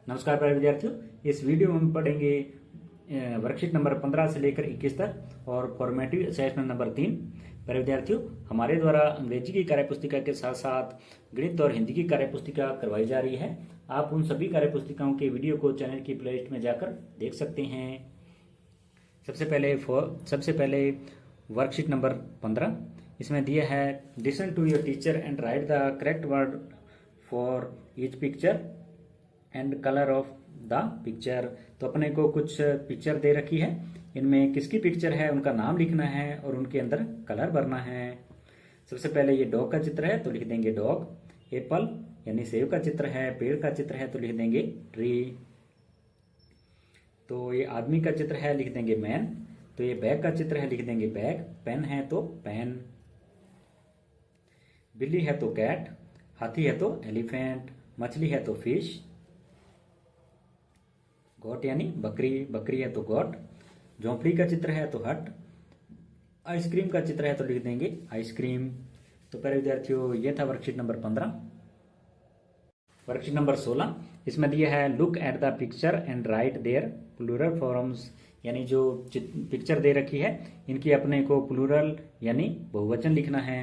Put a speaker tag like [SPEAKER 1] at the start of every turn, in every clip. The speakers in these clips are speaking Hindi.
[SPEAKER 1] नमस्कार प्यारे विद्यार्थियों, इस वीडियो में हम पढ़ेंगे वर्कशीट नंबर 15 से लेकर 21 तक और फॉर्मेटिव असेसमेंट नंबर 3। प्यारे विद्यार्थियों, हमारे द्वारा अंग्रेजी की कार्यपुस्तिका के साथ साथ गणित और हिंदी की कार्यपुस्तिका करवाई जा रही है। आप उन सभी कार्यपुस्तिकाओं के वीडियो को चैनल की प्लेलिस्ट में जाकर देख सकते हैं। सबसे पहले वर्कशीट नंबर 15, इसमें दिया है listen to your teacher and write the correct word for each picture and colour of the picture. तो अपने को कुछ पिक्चर दे रखी है, इनमें किसकी पिक्चर है उनका नाम लिखना है और उनके अंदर कलर भरना है। सबसे पहले ये डॉग का चित्र है तो लिख देंगे डॉग। एप्पल यानी सेब का चित्र है, पेड़ का चित्र है तो लिख देंगे ट्री। तो ये आदमी का चित्र है, लिख देंगे मैन। तो ये बैग का चित्र है, लिख देंगे बैग। पेन है तो पेन। बिल्ली है तो कैट। हाथी है तो एलिफेंट। मछली है तो फिश। गोट यानी बकरी, बकरी है तो गोट। झोंपड़ी का चित्र है तो हट। आइसक्रीम का चित्र है तो लिख देंगे आइसक्रीम। तो प्यारे विद्यार्थियों, ये था वर्कशीट नंबर 15। वर्कशीट नंबर 16, इसमें दिया है look at the picture and write their plural forms. यानी जो पिक्चर दे रखी है इनकी अपने को प्लूरल यानी बहुवचन लिखना है।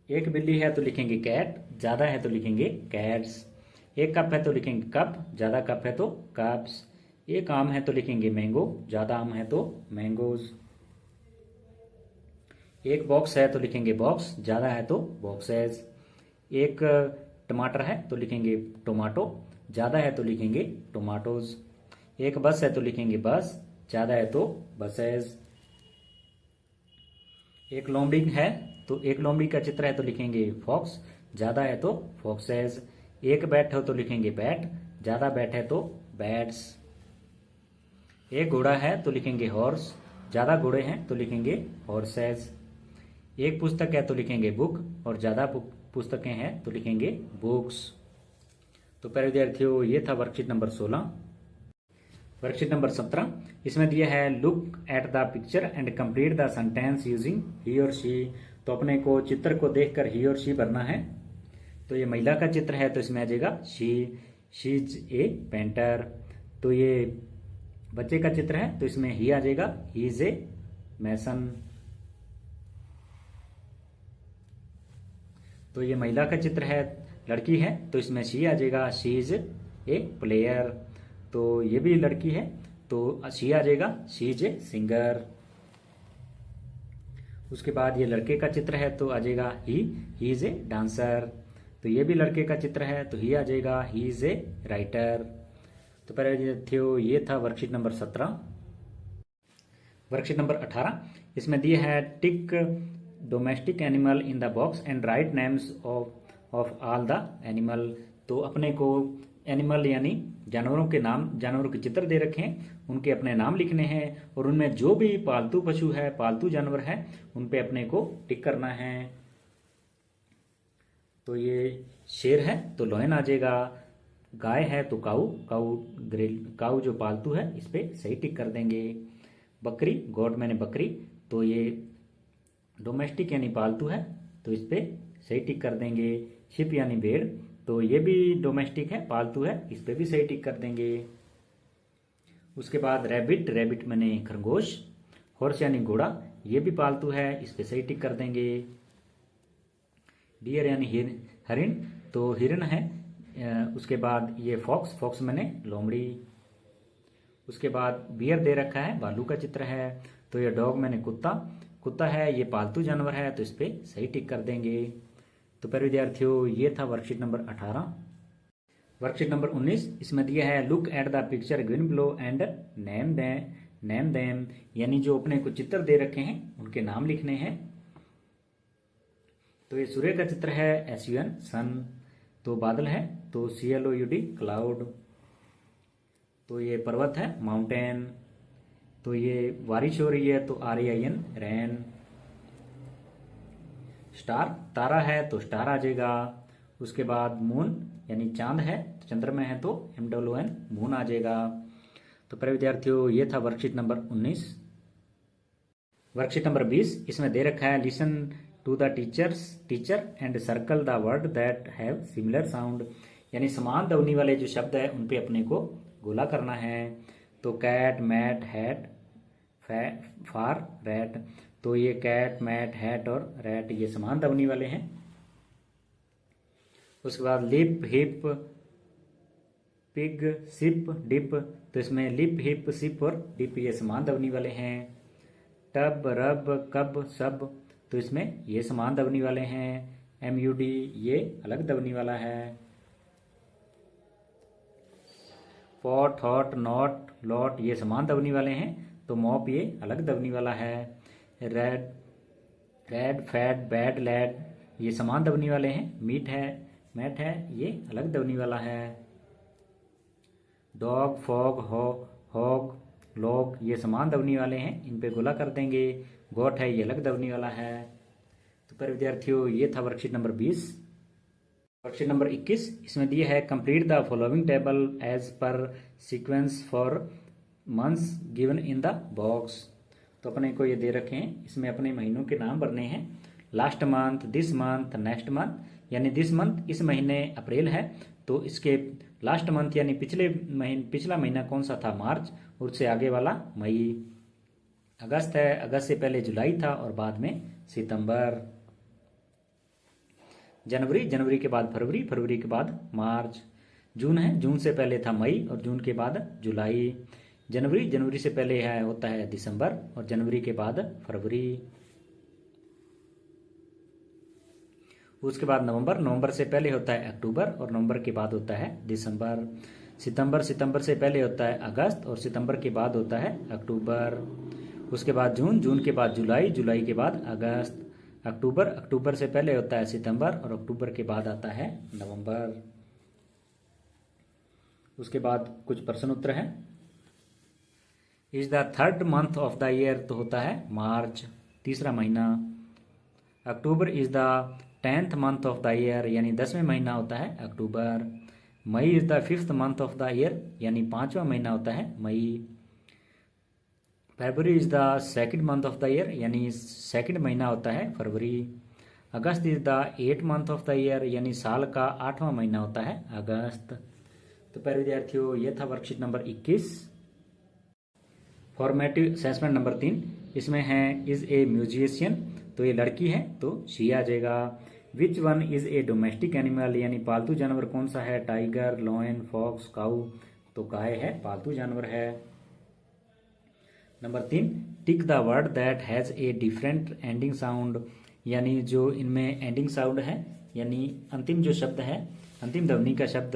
[SPEAKER 1] एक बिल्ली है तो लिखेंगे कैट, ज्यादा है तो लिखेंगे कैट्स। एक कप है तो लिखेंगे कप, ज्यादा कप है तो कप्स। एक आम है तो लिखेंगे मैंगो, ज्यादा आम है तो मैंगोज। एक बॉक्स है तो लिखेंगे बॉक्स, ज्यादा है तो बॉक्सेस। एक टमाटर है तो लिखेंगे टोमाटो, ज्यादा है तो लिखेंगे टोमाटोज। एक बस है तो लिखेंगे बस, ज्यादा है तो बसेस। एक लोमड़ी है तो एक लोमड़ी का चित्र है तो लिखेंगे फॉक्स, ज्यादा है तो फॉक्सेस। एक बैट हो तो लिखेंगे बैट, ज्यादा बैट है तो बैट्स। एक घोड़ा है तो लिखेंगे हॉर्स, ज्यादा घोड़े हैं तो लिखेंगे हॉर्सेस। एक पुस्तक है तो लिखेंगे बुक और ज्यादा पुस्तकें हैं तो लिखेंगे बुक्स। तो प्यारे विद्यार्थियों, ये था वर्कशीट नंबर 16। वर्कशीट नंबर 17, इसमें दिया है look at the picture and complete the sentence using he और शी। तो अपने को चित्र को देखकर ही और शी भरना है। तो ये महिला का चित्र है तो इसमें आ जाएगा शी इज ए पेंटर। तो ये बच्चे का चित्र है तो इसमें ही आ जाएगा ही इज ए मैसन। तो ये महिला का चित्र है, लड़की है तो इसमें शी आ जाएगा शी इज ए प्लेयर। तो ये भी लड़की है तो शी आ जाएगा शी इज ए सिंगर। उसके बाद ये लड़के का चित्र है तो आ जाएगा ही इज ए डांसर। तो ये भी लड़के का चित्र है तो ही आ जाएगा ही इज ए राइटर। तो प्यारे विद्यार्थियों, ये था वर्कशीट नंबर 17। वर्कशीट नंबर 18, इसमें दिए है tick domestic animal in the box and write names of all the animal. तो अपने को एनिमल यानी जानवरों के नाम, जानवरों के चित्र दे रखे हैं, उनके अपने नाम लिखने हैं और उनमें जो भी पालतू पशु है, पालतू जानवर है, उन पे अपने को टिक करना है। तो ये शेर है तो लोयन आ जाएगा। गाय है तो काऊ जो पालतू है इस पे सही टिक कर देंगे। बकरी, गॉड मैंने बकरी, तो ये डोमेस्टिक यानी पालतू है तो इस पे सही टिक कर देंगे। शिप यानी भेड़, तो ये भी डोमेस्टिक है, पालतू है, इस पे भी सही टिक कर देंगे। उसके बाद रैबिट, रैबिट मैंने खरगोश। हॉर्स यानी घोड़ा, ये भी पालतू है, इस पे सही टिक कर देंगे। डियर यानी हरिण, तो हिरण है। उसके बाद ये फॉक्स, फॉक्स मैंने लोमड़ी। उसके बाद बियर दे रखा है, भालू का चित्र है। तो ये डॉग मैंने कुत्ता, कुत्ता है, ये पालतू जानवर है तो इस पे सही टिक कर देंगे। तो प्यारे विद्यार्थियों, ये था वर्कशीट नंबर 18। वर्कशीट नंबर 19, इसमें दिया है look at the picture given below and name them. यानी जो अपने को चित्र दे रखे हैं उनके नाम लिखने हैं। तो ये सूर्य का चित्र है SUN सन। तो बादल है तो CLOUD क्लाउड। तो ये पर्वत है माउंटेन। तो ये बारिश हो रही है तो RAIN रैन। स्टार, तारा है तो स्टार आ जाएगा। उसके बाद मून यानी चांद है, चंद्रमा है तो MOON मून आ जाएगा। तो प्यारे विद्यार्थियों, ये था वर्कशीट नंबर 19। वर्कशीट नंबर 20, इसमें दे रखा है listen to the teacher and circle the word that have similar sound. यानी समान ध्वनि वाले जो शब्द है उन पे अपने को गोला करना है। तो cat, mat, hat, far, rat, तो ये कैट, मैट, हैट और रैट ये समान ध्वनि वाले हैं। उसके बाद lip, hip, pig, sip, dip, तो इसमें लिप, हिप, सिप और डिप ये समान ध्वनि वाले हैं। टब, रब, कब, सब, तो इसमें ये समान ध्वनि वाले हैं। MUD ये अलग ध्वनि वाला है। पॉट, हॉट, नॉट, लॉट ये समान ध्वनि वाले हैं, तो मॉप ये अलग ध्वनि वाला है। Red, red, fat, bad, lad ये समान ध्वनि वाले हैं। मीट है, मैट है ये अलग ध्वनि वाला है। डॉग, फॉग, हॉग, लॉग ये समान ध्वनि वाले हैं, इन पे गोला कर देंगे। गोट है ये अलग ध्वनि वाला है। तो पर विद्यार्थियों ये था वर्कशीट नंबर 20। वर्कशीट नंबर 21 इसमें दिया है complete the following table as per sequence for months given in the box. तो अपने को ये दे रखे हैं, इसमें अपने महीनों के नाम भरने हैं। Last month, this month, next month, यानी दिस मंथ इस महीने अप्रैल है, तो इसके लास्ट मंथ यानी पिछला महीना कौन सा था, मार्च, और उससे आगे वाला मई। अगस्त है, अगस्त से पहले जुलाई था और बाद में सितंबर। जनवरी, जनवरी के बाद फरवरी, फरवरी के बाद मार्च। जून है, जून से पहले था मई और जून के बाद जुलाई। जनवरी, जनवरी से पहले है होता है दिसंबर और जनवरी के बाद फरवरी। उसके बाद नवंबर, नवंबर से पहले होता है अक्टूबर और नवंबर के बाद होता है दिसंबर। सितंबर, सितंबर से पहले होता है अगस्त और सितंबर के बाद होता है अक्टूबर। उसके बाद जून, जून के बाद जुलाई, जुलाई के बाद अगस्त। अक्टूबर, अक्टूबर से पहले होता है सितंबर और अक्टूबर के बाद आता है नवंबर। उसके बाद कुछ प्रश्न उत्तर हैं। Is the third month of the year, तो होता है मार्च, तीसरा महीना। October is the 10th month of the year, यानी 10वें महीना होता है October. May is the 5th month of the year, यानी 5वां महीना होता है मई। February is the 2nd month of the year, यानी 2nd महीना होता है फरवरी। August is the 8th month of the year, यानी साल का 8वां महीना होता है अगस्त। तो प्यारे विद्यार्थियों ये था worksheet number 21। Formative assessment number 3 इसमें है इज ए म्यूजिशियन, तो ये लड़की है तो शी आ जाएगा। Which one is a domestic animal, यानी पालतू जानवर कौन सा है, टाइगर, लॉयन, फॉक्स, काऊ, तो गाय है, पालतू जानवर है। Number 3 tick the word that has a different ending sound, यानी जो इनमें एंडिंग साउंड है, यानी अंतिम जो शब्द है, अंतिम ध्वनि का शब्द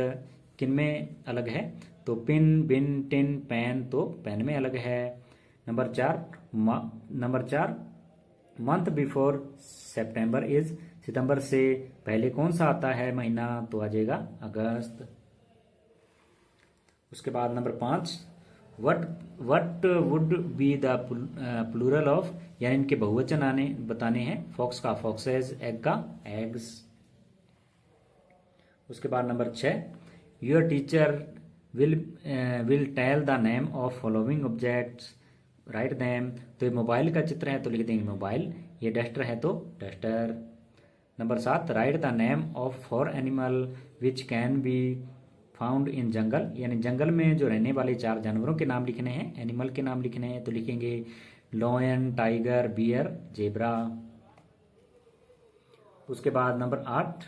[SPEAKER 1] किन में अलग है, तो पिन, बिन, टिन, पैन, तो पैन में अलग है। Number 4 month before September is, सितंबर से पहले कौन सा आता है महीना, तो आ जाएगा अगस्त। उसके बाद number 5 what would be the plural of, यानी इनके बहुवचन बताने हैं। फॉक्स का फॉक्सेस, एग का एग्स। उसके बाद number 6 your teacher will tell the name of following objects, write them, तो ये मोबाइल का चित्र है तो लिख देंगे मोबाइल, ये डस्टर है तो duster. Number 7 write the name of 4 animal which can be found in jungle, यानी जंगल में जो रहने वाले 4 जानवरों के नाम लिखने हैं, एनिमल के नाम लिखने हैं, तो लिखेंगे लॉयन, टाइगर, बियर, जेब्रा। उसके बाद number 8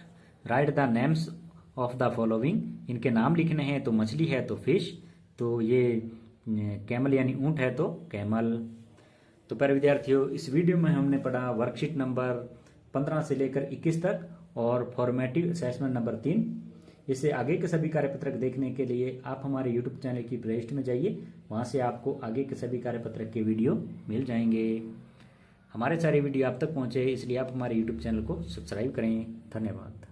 [SPEAKER 1] write the names of the following, इनके नाम लिखने हैं, तो मछली है तो फिश, तो ये कैमल यानी ऊंट है तो कैमल। तो प्यारे विद्यार्थियों इस वीडियो में हमने पढ़ा वर्कशीट नंबर 15 से लेकर 21 तक और फॉर्मेटिव असेसमेंट नंबर 3। इससे आगे के सभी कार्यपत्रक देखने के लिए आप हमारे YouTube चैनल की प्लेलिस्ट में जाइए, वहां से आपको आगे के सभी कार्यपत्रक के वीडियो मिल जाएंगे। हमारे सारे वीडियो आप तक पहुंचे इसलिए आप हमारे YouTube चैनल को सब्सक्राइब करें। धन्यवाद।